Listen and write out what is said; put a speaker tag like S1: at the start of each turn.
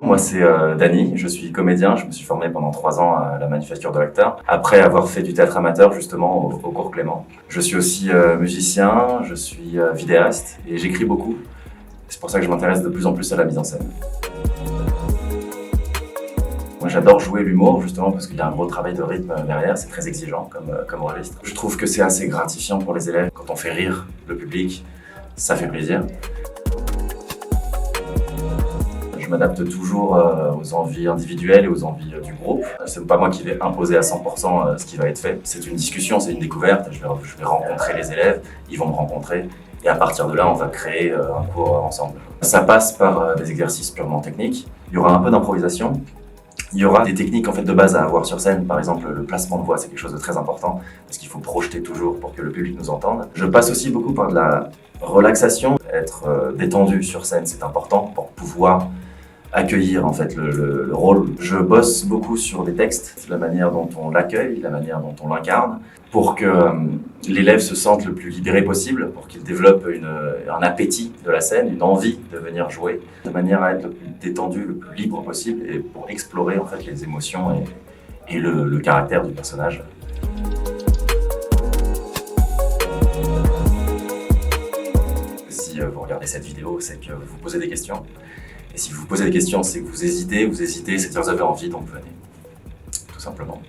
S1: Moi, c'est Dany, je suis comédien, je me suis formé pendant 3 ans à la Manufacture de l'acteur, après avoir fait du théâtre amateur justement au cours Clément. Je suis aussi musicien, je suis vidéaste et j'écris beaucoup. C'est pour ça que je m'intéresse de plus en plus à la mise en scène. Moi, j'adore jouer l'humour justement parce qu'il y a un gros travail de rythme derrière, c'est très exigeant comme registre. Je trouve que c'est assez gratifiant pour les élèves quand on fait rire le public, ça fait plaisir. Je m'adapte toujours aux envies individuelles et aux envies du groupe. C'est pas moi qui vais imposer à 100% ce qui va être fait. C'est une discussion, c'est une découverte. Je vais rencontrer les élèves, ils vont me rencontrer. Et à partir de là, on va créer un cours ensemble. Ça passe par des exercices purement techniques. Il y aura un peu d'improvisation. Il y aura des techniques en fait de base à avoir sur scène. Par exemple, le placement de voix, c'est quelque chose de très important parce qu'il faut projeter toujours pour que le public nous entende. Je passe aussi beaucoup par de la relaxation. Être détendu sur scène, c'est important pour pouvoir accueillir en fait le rôle. Je bosse beaucoup sur des textes, la manière dont on l'accueille, la manière dont on l'incarne, pour que l'élève se sente le plus libéré possible, pour qu'il développe un appétit de la scène, une envie de venir jouer, de manière à être le plus détendu, le plus libre possible, et pour explorer en fait les émotions et le caractère du personnage. Si vous regardez cette vidéo, c'est que vous vous posez des questions. Et si vous vous posez des questions, c'est que vous hésitez, c'est que vous avez envie, donc venez. Tout simplement.